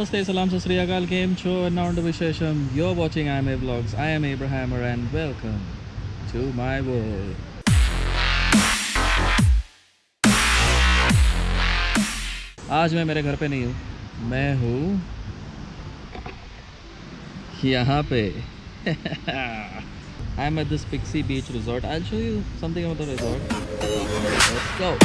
Namaste, Salam, Sat Sri Akal, Kem Cho, and now to Vishesham. You're watching IMA Vlogs. I am Abraham and welcome to my world. आज मैं मेरे घर पे नहीं हूँ, मैं हूँ यहाँ पे. I'm at this Pixie Beach Resort. I'll show you something about the resort. Let's go.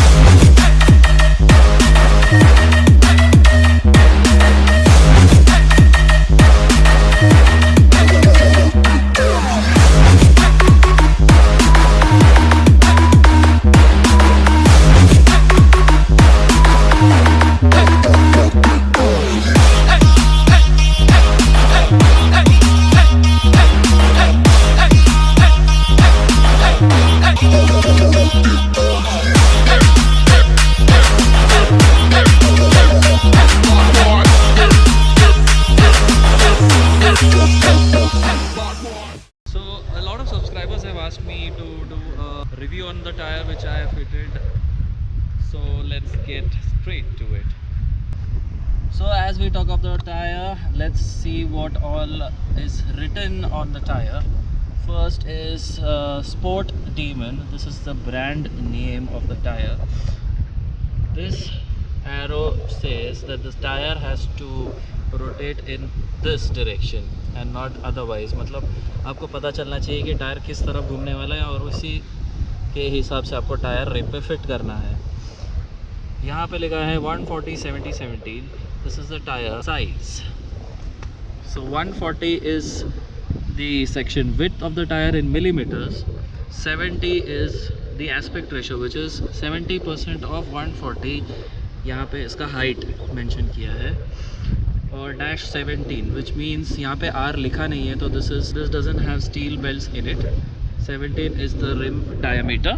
Asked me to do a review on the tire which I have fitted, so let's get straight to it. So as we talk of the tire, let's see what all is written on the tire. First is Sport Demon. This is the brand name of the tire. This arrow says that this tire has to rotate in this direction and not otherwise. मतलब आपको पता चलना चाहिए कि tyre किस तरफ घूमने वाला है और उसी के हिसाब से आपको टायर रिम पे फिट करना है. यहाँ पे लिखा है 140/70/17. This is the tyre size. So 140 is the section width of the tire in millimeters. 70 is the aspect ratio which is 70% of 140. यहाँ पे इसका हाइट मेंशन किया है. और -17 which means यहाँ पे R लिखा नहीं है, तो this doesn't have steel belts in it. 17 is the rim diameter.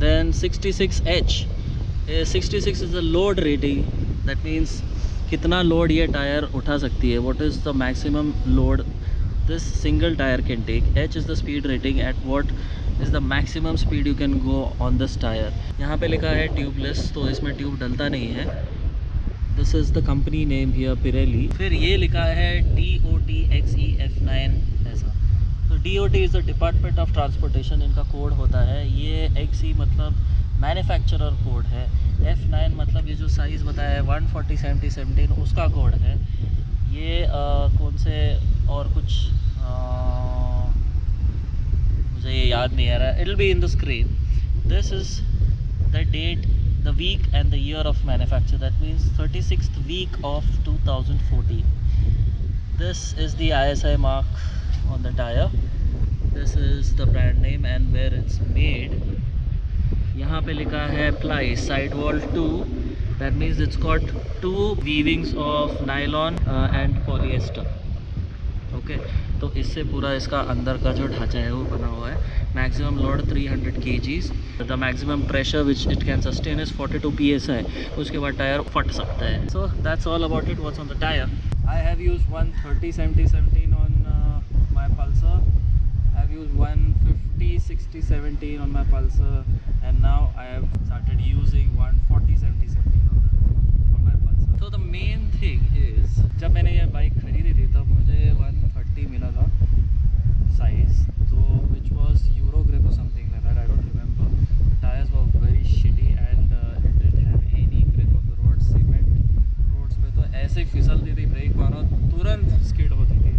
Then 66H. 66 is the load rating. That means कितना लोड ये टायर उठा सकती है. What is the maximum load this single tire can take. H is the speed rating. At what is the maximum speed you can go on this tire. यहाँ पे लिखा है tubeless, तो इसमें ट्यूब डलता नहीं है. This is the company name here, Pirelli. फिर ये लिखा है DOT XE-F9 ऐसा. तो DOT is the Department of Transportation, इनका कोड होता है. ये XE मतलब मैन्युफैक्चरर कोड है. F9 मतलब ये जो साइज़ बताया है 140/70/17 उसका कोड है. ये कौन से और कुछ मुझे ये याद नहीं आ रहा. It'll be in the screen. This is the date, the week and the year of manufacture. That means 36th week of 2014. This is the ISI mark on the tire. This is the brand name and where it's made. यहाँ पे लिखा है ply sidewall 2. That means it's got 2 weavings of nylon and polyester. Okay, तो इससे पूरा इसका अंदर का जो ढांचा है वो बना हुआ है. Maximum load 300 kgs. The maximum pressure which it can sustain is 42 psi. उसके बाद टायर फट सकता है. So that's all about it. What's on the tyre. I have used 130/70/17 on my Pulsar. I have used 150/60/17 on my pulsar, and now I have started using 140/70/17 on my pulsar. So the main thing is, जब मैंने ये bike खरीदी थी तब मुझे 130 मिला था size, तो which was Eurogrip or something like that. I don't remember. The tires were very shitty and it didn't have any grip of the road. Cement roads पे तो ऐसे फिसलती थी, ब्रेक मारो तुरंत स्किड होती थी.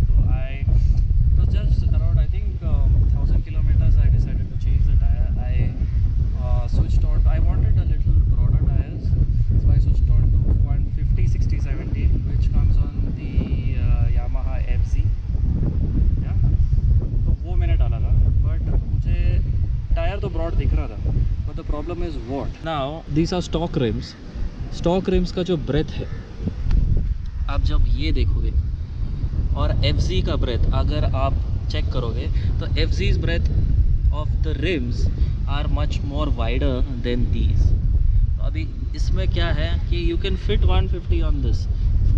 तो just around I think 1000 kilometers I decided to change the tire. I switched on. I wanted a little broader tires, so I switched on to 150/60/17 which comes on the Yamaha FZ. Yeah, तो वो मैंने डाला था. But मुझे tyre तो broad दिख रहा था, but the problem is what. Now these are stock rims. Stock rims का जो ब्रेथ है, आप जब ये देखोगे और FZ का ब्रेथ अगर आप चेक करोगे तो FZ's breadth of the rims are much more wider than these. तो अभी इसमें क्या है कि you can fit 150 on this,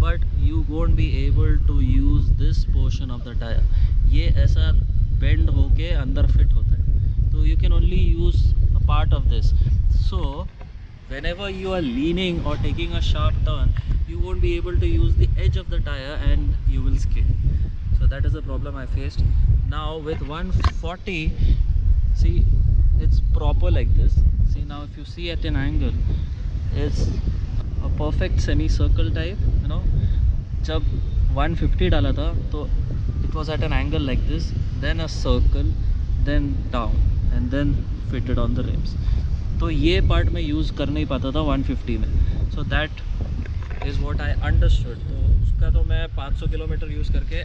but you won't be able to use this portion of the tyre. ये ऐसा बेंड होके अंदर फिट होता है, तो you can only use a part of this. So whenever you are leaning or taking a sharp turn, you won't be able to use the edge of the tire and you will skid. So that is the problem I faced. Now with 140, see, it's proper like this. See, now if you see at an angle, it's a perfect semicircle type, you know. जब 150 डाला था तो it was at an angle like this, then a circle, then down, and then fitted on the rims. तो ये part मैं use कर नहीं पाता था 150 में. So that is what I understood. तो उसका तो मैं 500 किलोमीटर यूज़ करके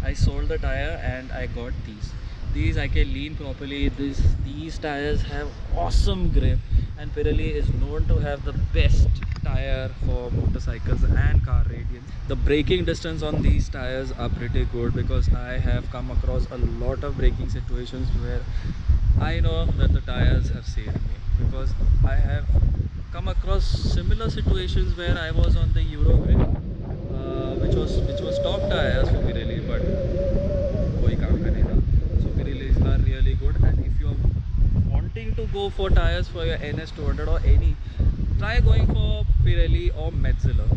I sold the tire and I got these. These I can lean properly. These tires have awesome grip, and Pirelli is known to have the best tire for motorcycles and car radiance. The braking distance on these tires are pretty good because I have come across a lot of braking situations where I know that the tires have saved me, because I have come across similar situations where I was on the Euro Grip, which was top tires for Pirelli, but koi kaam ka nahi tha. So Pirellis are really good, and if you are wanting to go for tires for your NS200 or any, try going for Pirelli or Metzeler.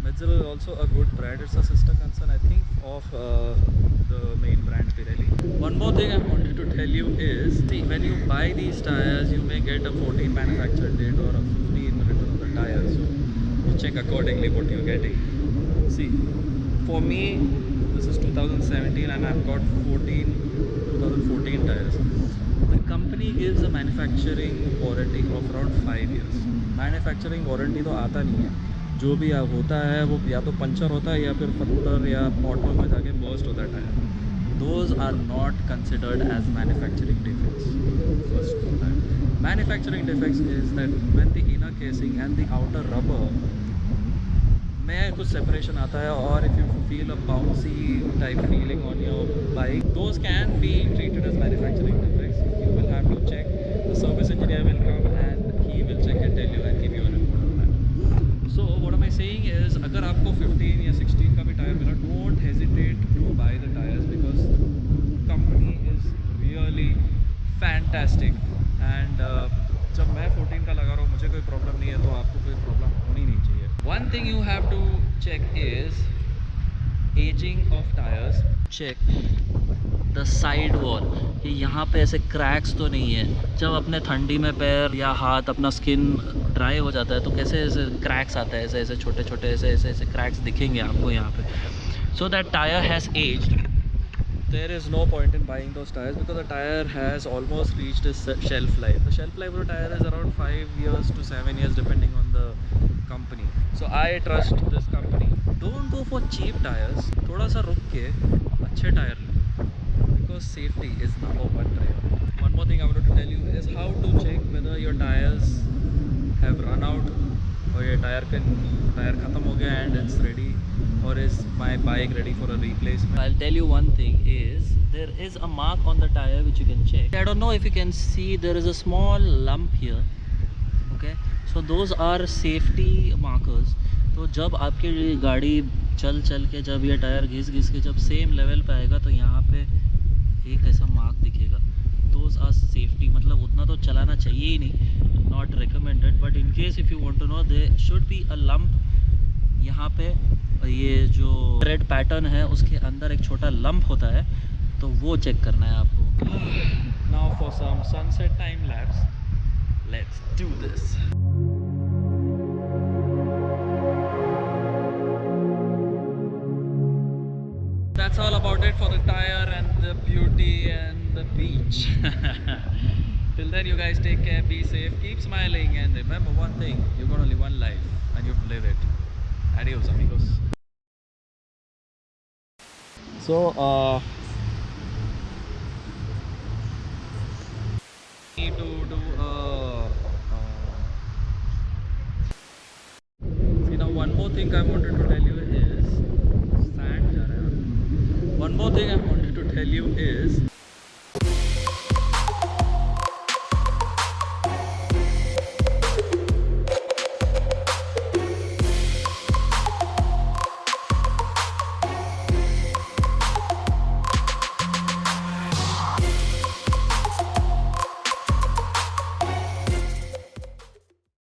Metzeler is also a good brand. It's a sister concern, I think, of the main brand Pirelli. One more thing I wanted to tell you is, see, when you buy these tires, you may get a 14 manufacture date or a 15 written on the tire. So you check accordingly what you're getting. See, for me, this is 2017 and I've got 2014 tires. The company gives a manufacturing warranty of around 5 years. Manufacturing warranty तो आता नहीं है, जो भी होता है वो या तो पंचर होता है या फिर पत्थर या पॉटहोल में जाके बर्स्ट होता है tyre. Those are not considered as manufacturing defects. First of all, manufacturing defects is that when the inner casing and the outer rubber में कुछ separation आता है, और if you feel a bouncy type feeling on your bike, those can be treated as manufacturing defects. You will have to check. The service engineer will come and he will check and tell you and give you a report on that. So what am I saying is, अगर आपको 15 या 16 का भी tyre मिला, don't hesitate to buy the tires because the company is really fantastic. And जब मैं 14 का लगा रहा हूँ, मुझे कोई प्रॉब्लम नहीं है, तो आपको कोई प्रॉब्लम होनी नहीं चाहिए. One thing you have to check is aging of tires. Check the side wall, कि यहाँ पे ऐसे क्रैक्स तो नहीं है. जब अपने ठंडी में पैर या हाथ अपना स्किन ड्राई हो जाता है तो कैसे ऐसे क्रैक्स आता है, ऐसे ऐसे छोटे छोटे ऐसे क्रैक्स दिखेंगे आपको यहाँ पे. So that tire has aged. There is no point in buying those tires because the tire has almost reached its shelf life. The shelf life of the tire is around 5 years to 7 years depending on the company. So I trust this company. Don't go for cheap tires. थोड़ा सा रुक के अच्छे tyre low, because safety is number one priority. One more thing I wanted to tell you is how to check whether your tires have run out or your tire ख़त्म हो गया and it's ready, or is my bike ready for a replacement. I'll tell you one thing is, there is a mark on the tire which you can check. I don't know if you can see, there is a small lump here. Okay, so those are safety markers. तो जब आपकी गाड़ी चल के जब ये tyre घिस के जब सेम लेवल पे आएगा तो यहाँ पे एक ऐसा मार्क दिखेगा. दोज आर सेफ्टी, मतलब उतना तो चलाना चाहिए ही नहीं, not recommended, but in case if you want to know, they should be a lump यहाँ पे. ये जो रेड पैटर्न है उसके अंदर एक छोटा लंप होता है, तो वो चेक करना है आपको. Now for some sunset time lapse, let's do this. That's all about it for the tire and the beauty and the beach. Till then, you guys take care, be safe, keep smiling, and remember one thing: you're gonna live one life, and you have to live it. Adios, amigos. So, need to do see, now one more thing I wanted to tell you is, one more thing I wanted to tell you is